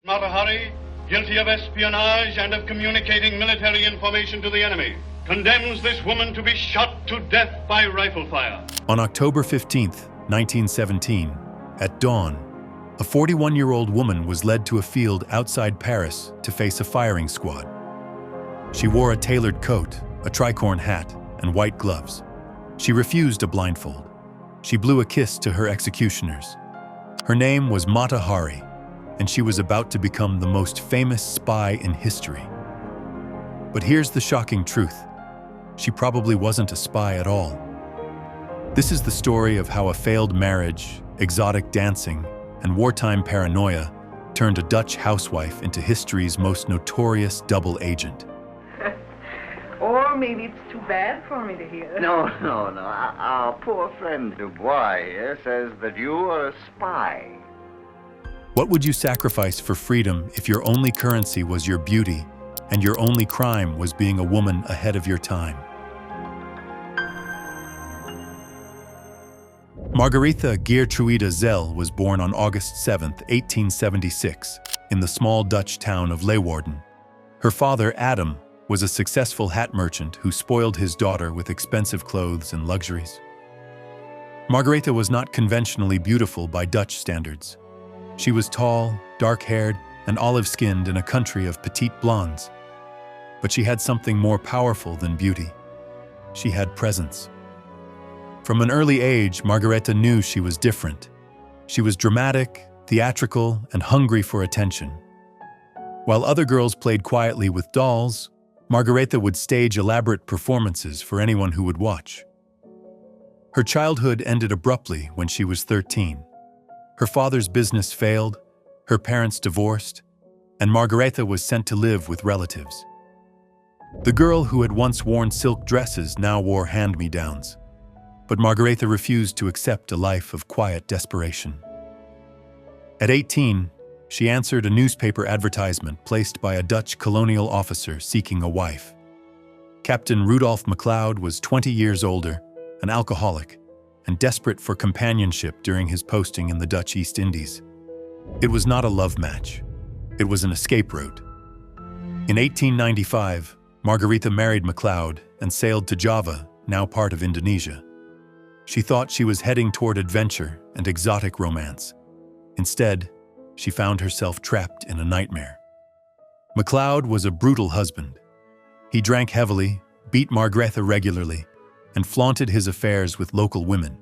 Matahari, guilty of espionage and of communicating military information to the enemy, condemns this woman to be shot to death by rifle fire. On October 15th, 1917, at dawn, a 41-year-old woman was led to a field outside Paris to face a firing squad. She wore a tailored coat, a tricorn hat, and white gloves. She refused a blindfold. She blew a kiss to her executioners. Her name was Matahari, and she was about to become the most famous spy in history. But here's the shocking truth. She probably wasn't a spy at all. This is the story of how a failed marriage, exotic dancing, and wartime paranoia turned a Dutch housewife into history's most notorious double agent. Or maybe it's too bad for me to hear. No. Our poor friend Dubois here says that you are a spy. What would you sacrifice for freedom if your only currency was your beauty and your only crime was being a woman ahead of your time? Margaretha Geertruida Zell was born on August 7, 1876, in the small Dutch town of Leeuwarden. Her father, Adam, was a successful hat merchant who spoiled his daughter with expensive clothes and luxuries. Margaretha was not conventionally beautiful by Dutch standards. She was tall, dark-haired, and olive-skinned in a country of petite blondes. But she had something more powerful than beauty. She had presence. From an early age, Margaretha knew she was different. She was dramatic, theatrical, and hungry for attention. While other girls played quietly with dolls, Margaretha would stage elaborate performances for anyone who would watch. Her childhood ended abruptly when she was 13. Her father's business failed, her parents divorced, and Margaretha was sent to live with relatives. The girl who had once worn silk dresses now wore hand-me-downs, but Margaretha refused to accept a life of quiet desperation. At 18, she answered a newspaper advertisement placed by a Dutch colonial officer seeking a wife. Captain Rudolph MacLeod was 20 years older, an alcoholic, and desperate for companionship during his posting in the Dutch East Indies. It was not a love match. It was an escape route. In 1895, Margaretha married MacLeod and sailed to Java, now part of Indonesia. She thought she was heading toward adventure and exotic romance. Instead, she found herself trapped in a nightmare. MacLeod was a brutal husband. He drank heavily, beat Margaretha regularly, and flaunted his affairs with local women.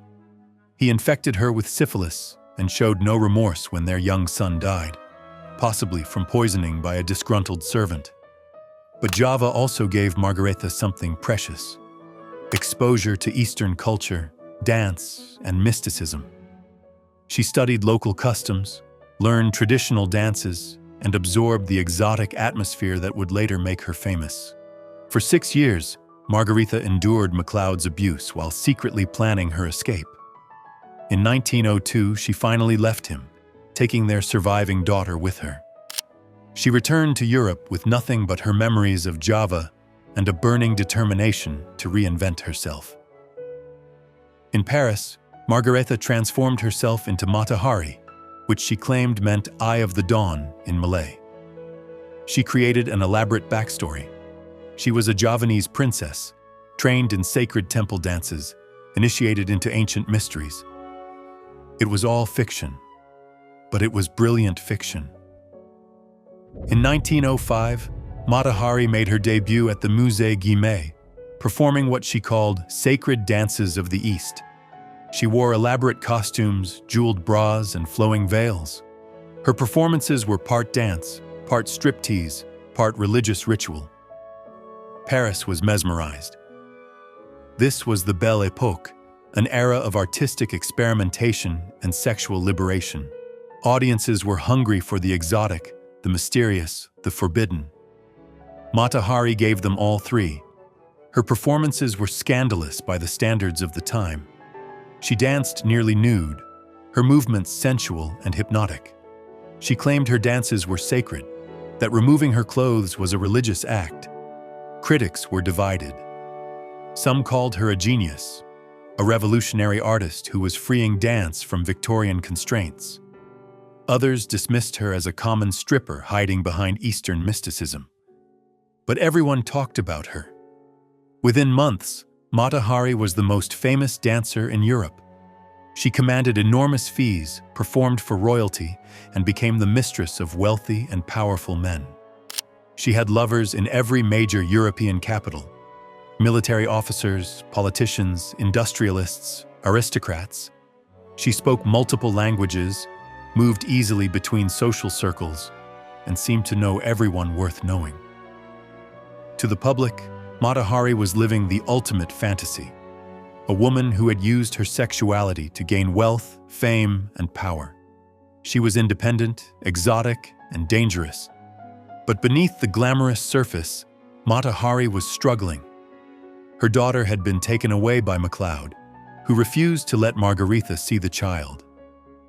He infected her with syphilis and showed no remorse when their young son died, possibly from poisoning by a disgruntled servant. But Java also gave Margaretha something precious: exposure to Eastern culture, dance, and mysticism. She studied local customs, learned traditional dances, and absorbed the exotic atmosphere that would later make her famous. For 6 years, Margaretha endured MacLeod's abuse while secretly planning her escape. In 1902, she finally left him, taking their surviving daughter with her. She returned to Europe with nothing but her memories of Java and a burning determination to reinvent herself. In Paris, Margaretha transformed herself into Matahari, which she claimed meant Eye of the Dawn in Malay. She created an elaborate backstory. She was a Javanese princess, trained in sacred temple dances, initiated into ancient mysteries. It was all fiction, but it was brilliant fiction. In 1905, Matahari made her debut at the Musée Guimet, performing what she called sacred dances of the East. She wore elaborate costumes, jeweled bras, and flowing veils. Her performances were part dance, part striptease, part religious ritual. Paris was mesmerized. This was the Belle Époque, an era of artistic experimentation and sexual liberation. Audiences were hungry for the exotic, the mysterious, the forbidden. Matahari gave them all three. Her performances were scandalous by the standards of the time. She danced nearly nude, her movements sensual and hypnotic. She claimed her dances were sacred, that removing her clothes was a religious act. Critics were divided. Some called her a genius, a revolutionary artist who was freeing dance from Victorian constraints. Others dismissed her as a common stripper hiding behind Eastern mysticism. But everyone talked about her. Within months, Mata Hari was the most famous dancer in Europe. She commanded enormous fees, performed for royalty, and became the mistress of wealthy and powerful men. She had lovers in every major European capital: military officers, politicians, industrialists, aristocrats. She spoke multiple languages, moved easily between social circles, and seemed to know everyone worth knowing. To the public, Mata Hari was living the ultimate fantasy, a woman who had used her sexuality to gain wealth, fame, and power. She was independent, exotic, and dangerous. But beneath the glamorous surface, Mata Hari was struggling. Her daughter had been taken away by MacLeod, who refused to let Margaretha see the child.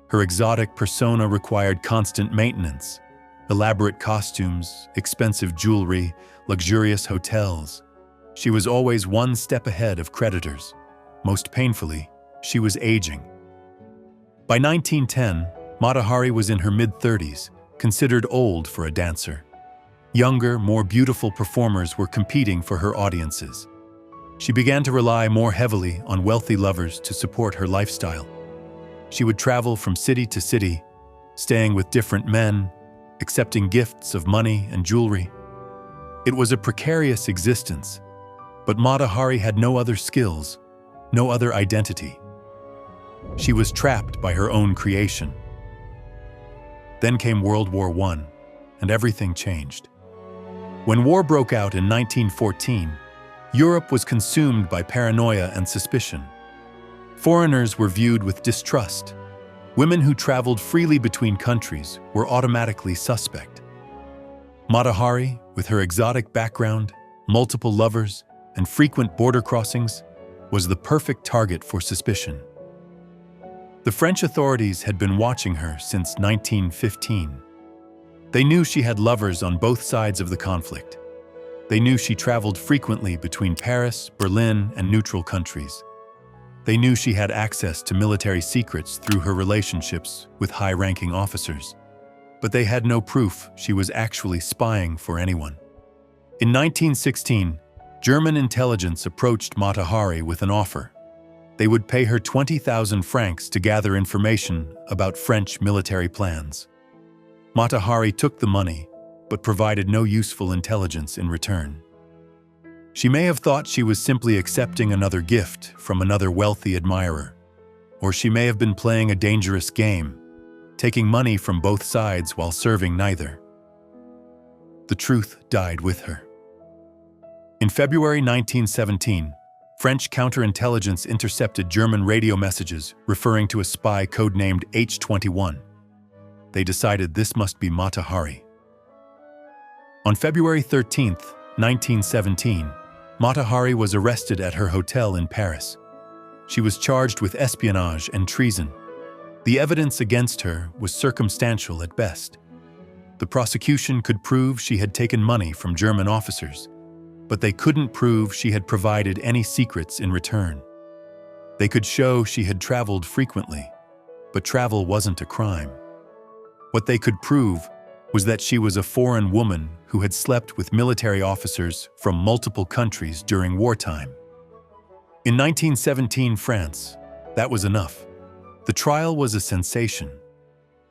Her exotic persona required constant maintenance, elaborate costumes, expensive jewelry, luxurious hotels. She was always one step ahead of creditors. Most painfully, she was aging. By 1910, Mata Hari was in her mid-30s, considered old for a dancer. Younger, more beautiful performers were competing for her audiences. She began to rely more heavily on wealthy lovers to support her lifestyle. She would travel from city to city, staying with different men, accepting gifts of money and jewelry. It was a precarious existence, but Mata Hari had no other skills, no other identity. She was trapped by her own creation. Then came World War I, and everything changed. When war broke out in 1914, Europe was consumed by paranoia and suspicion. Foreigners were viewed with distrust. Women who traveled freely between countries were automatically suspect. Mata Hari, with her exotic background, multiple lovers, and frequent border crossings, was the perfect target for suspicion. The French authorities had been watching her since 1915. They knew she had lovers on both sides of the conflict. They knew she traveled frequently between Paris, Berlin, and neutral countries. They knew she had access to military secrets through her relationships with high-ranking officers. But they had no proof she was actually spying for anyone. In 1916, German intelligence approached Mata Hari with an offer. They would pay her 20,000 francs to gather information about French military plans. Mata Hari took the money, but provided no useful intelligence in return. She may have thought she was simply accepting another gift from another wealthy admirer, or she may have been playing a dangerous game, taking money from both sides while serving neither. The truth died with her. In February 1917, French counterintelligence intercepted German radio messages referring to a spy codenamed H-21. They decided this must be Mata Hari. On February 13, 1917, Mata Hari was arrested at her hotel in Paris. She was charged with espionage and treason. The evidence against her was circumstantial at best. The prosecution could prove she had taken money from German officers, but they couldn't prove she had provided any secrets in return. They could show she had traveled frequently, but travel wasn't a crime. What they could prove was that she was a foreign woman who had slept with military officers from multiple countries during wartime. In 1917 France, that was enough. The trial was a sensation.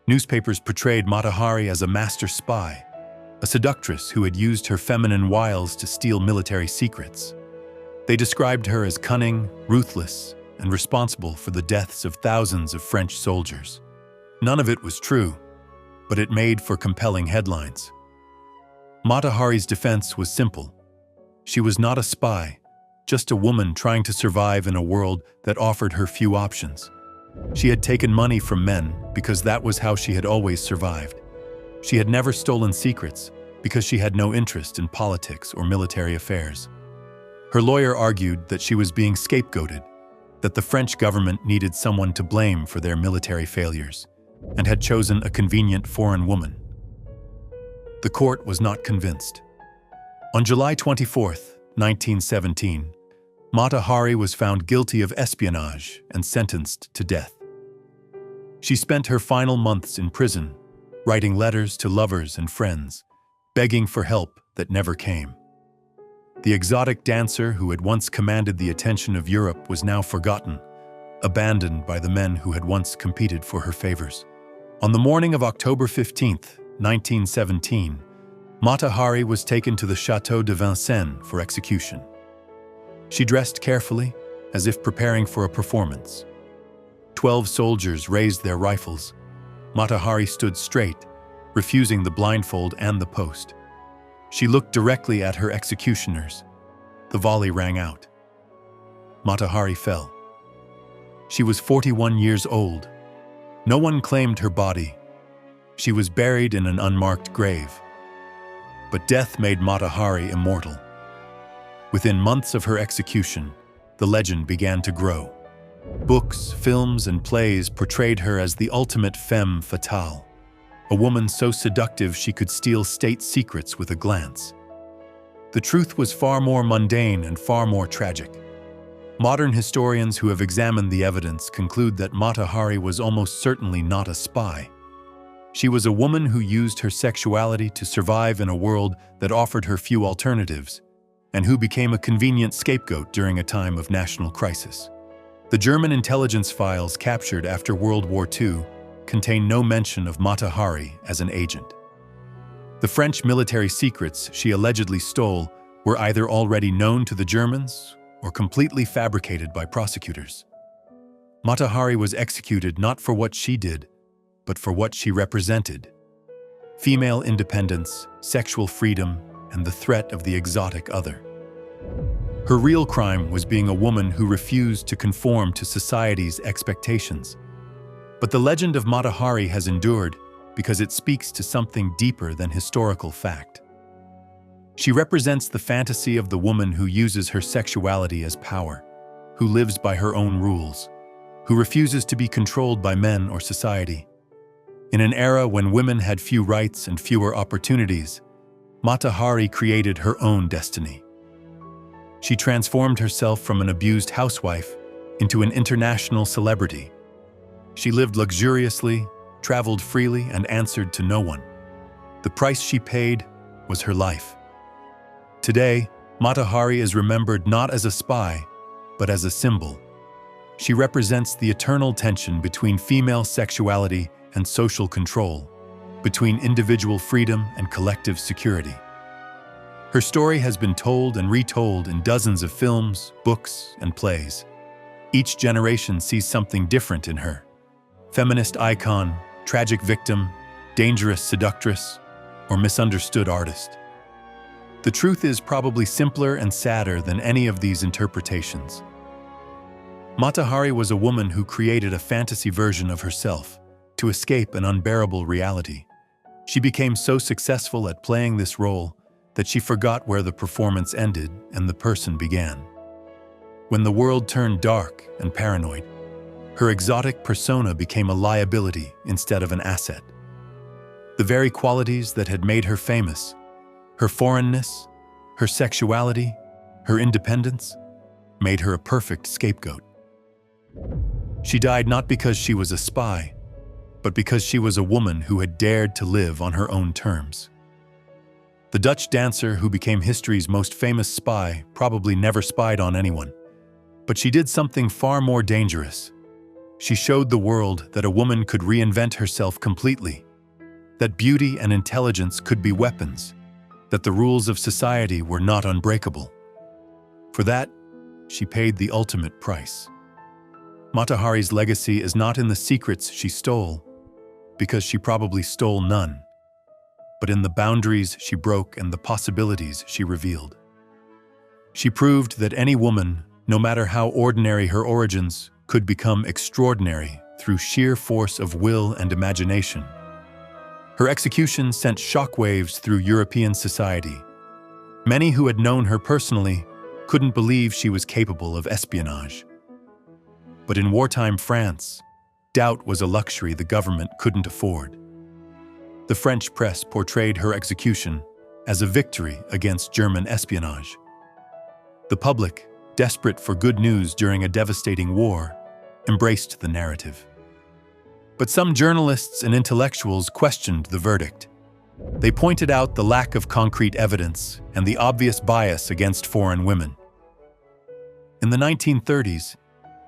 Newspapers portrayed Mata Hari as a master spy, a seductress who had used her feminine wiles to steal military secrets. They described her as cunning, ruthless, and responsible for the deaths of thousands of French soldiers. None of it was true, but it made for compelling headlines. Mata Hari's defense was simple. She was not a spy, just a woman trying to survive in a world that offered her few options. She had taken money from men because that was how she had always survived. She had never stolen secrets because she had no interest in politics or military affairs. Her lawyer argued that she was being scapegoated, that the French government needed someone to blame for their military failures, and had chosen a convenient foreign woman. The court was not convinced. On July 24, 1917, Mata Hari was found guilty of espionage and sentenced to death. She spent her final months in prison, writing letters to lovers and friends, begging for help that never came. The exotic dancer who had once commanded the attention of Europe was now forgotten, abandoned by the men who had once competed for her favors. On the morning of October 15, 1917, Mata Hari was taken to the Château de Vincennes for execution. She dressed carefully, as if preparing for a performance. 12 soldiers raised their rifles. Mata Hari stood straight, refusing the blindfold and the post. She looked directly at her executioners. The volley rang out. Mata Hari fell. She was 41 years old. No one claimed her body. She was buried in an unmarked grave. But death made Mata Hari immortal. Within months of her execution, the legend began to grow. Books, films, and plays portrayed her as the ultimate femme fatale, a woman so seductive she could steal state secrets with a glance. The truth was far more mundane and far more tragic. Modern historians who have examined the evidence conclude that Mata Hari was almost certainly not a spy. She was a woman who used her sexuality to survive in a world that offered her few alternatives, and who became a convenient scapegoat during a time of national crisis. The German intelligence files captured after World War II contain no mention of Mata Hari as an agent. The French military secrets she allegedly stole were either already known to the Germans or completely fabricated by prosecutors. Mata Hari was executed not for what she did, but for what she represented: female independence, sexual freedom, and the threat of the exotic other. Her real crime was being a woman who refused to conform to society's expectations. But the legend of Mata Hari has endured because it speaks to something deeper than historical fact. She represents the fantasy of the woman who uses her sexuality as power, who lives by her own rules, who refuses to be controlled by men or society. In an era when women had few rights and fewer opportunities, Mata Hari created her own destiny. She transformed herself from an abused housewife into an international celebrity. She lived luxuriously, traveled freely, and answered to no one. The price she paid was her life. Today, Mata Hari is remembered not as a spy, but as a symbol. She represents the eternal tension between female sexuality and social control, between individual freedom and collective security. Her story has been told and retold in dozens of films, books, and plays. Each generation sees something different in her: feminist icon, tragic victim, dangerous seductress, or misunderstood artist. The truth is probably simpler and sadder than any of these interpretations. Mata Hari was a woman who created a fantasy version of herself to escape an unbearable reality. She became so successful at playing this role that she forgot where the performance ended and the person began. When the world turned dark and paranoid, her exotic persona became a liability instead of an asset. The very qualities that had made her famous, her foreignness, her sexuality, her independence, made her a perfect scapegoat. She died not because she was a spy, but because she was a woman who had dared to live on her own terms. The Dutch dancer who became history's most famous spy probably never spied on anyone, but she did something far more dangerous. She showed the world that a woman could reinvent herself completely, that beauty and intelligence could be weapons, that the rules of society were not unbreakable. For that, she paid the ultimate price. Mata Hari's legacy is not in the secrets she stole, because she probably stole none, but in the boundaries she broke and the possibilities she revealed. She proved that any woman, no matter how ordinary her origins, could become extraordinary through sheer force of will and imagination. Her execution sent shockwaves through European society. Many who had known her personally couldn't believe she was capable of espionage. But in wartime France, doubt was a luxury the government couldn't afford. The French press portrayed her execution as a victory against German espionage. The public, desperate for good news during a devastating war, embraced the narrative. But some journalists and intellectuals questioned the verdict. They pointed out the lack of concrete evidence and the obvious bias against foreign women. In the 1930s,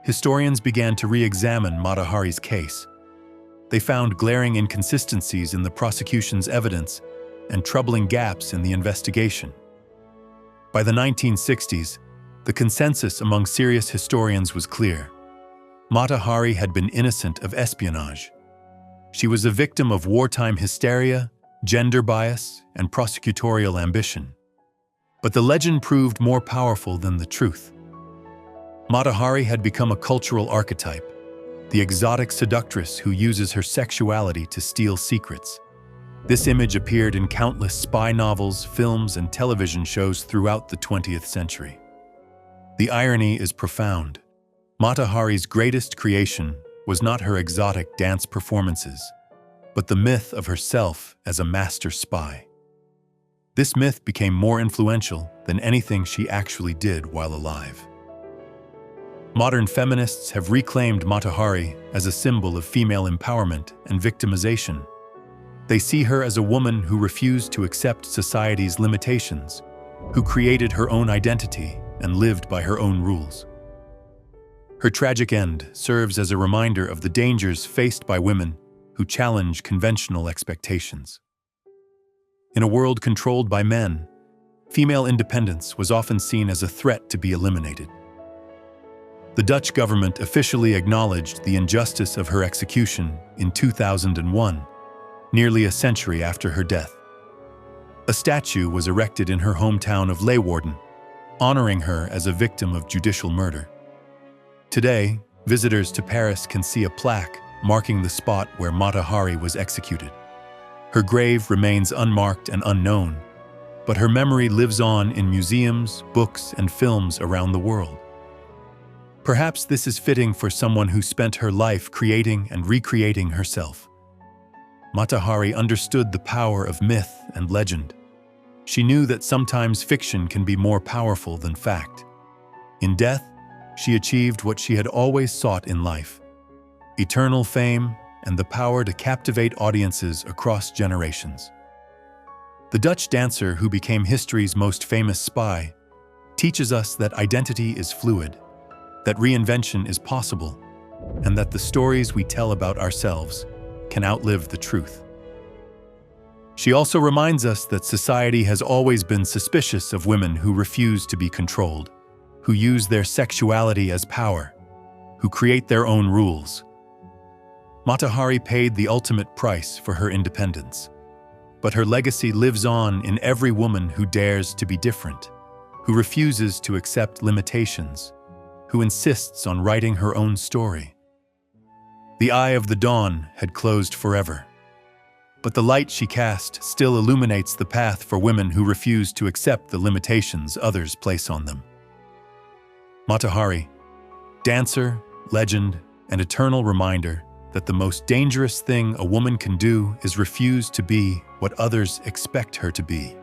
historians began to re-examine Mata Hari's case. They found glaring inconsistencies in the prosecution's evidence and troubling gaps in the investigation. By the 1960s, the consensus among serious historians was clear. Mata Hari had been innocent of espionage. She was a victim of wartime hysteria, gender bias, and prosecutorial ambition. But the legend proved more powerful than the truth. Mata Hari had become a cultural archetype, the exotic seductress who uses her sexuality to steal secrets. This image appeared in countless spy novels, films, and television shows throughout the 20th century. The irony is profound. Mata Hari's greatest creation was not her exotic dance performances, but the myth of herself as a master spy. This myth became more influential than anything she actually did while alive. Modern feminists have reclaimed Mata Hari as a symbol of female empowerment and victimization. They see her as a woman who refused to accept society's limitations, who created her own identity and lived by her own rules. Her tragic end serves as a reminder of the dangers faced by women who challenge conventional expectations. In a world controlled by men, female independence was often seen as a threat to be eliminated. The Dutch government officially acknowledged the injustice of her execution in 2001, nearly a century after her death. A statue was erected in her hometown of Leeuwarden, honoring her as a victim of judicial murder. Today, visitors to Paris can see a plaque marking the spot where Mata Hari was executed. Her grave remains unmarked and unknown, but her memory lives on in museums, books, and films around the world. Perhaps this is fitting for someone who spent her life creating and recreating herself. Mata Hari understood the power of myth and legend. She knew that sometimes fiction can be more powerful than fact. In death, she achieved what she had always sought in life: eternal fame and the power to captivate audiences across generations. The Dutch dancer who became history's most famous spy teaches us that identity is fluid, that reinvention is possible, and that the stories we tell about ourselves can outlive the truth. She also reminds us that society has always been suspicious of women who refuse to be controlled, who use their sexuality as power, who create their own rules. Mata Hari paid the ultimate price for her independence, but her legacy lives on in every woman who dares to be different, who refuses to accept limitations, who insists on writing her own story. The eye of the dawn had closed forever, but the light she cast still illuminates the path for women who refuse to accept the limitations others place on them. Mata Hari, dancer, legend, and eternal reminder that the most dangerous thing a woman can do is refuse to be what others expect her to be.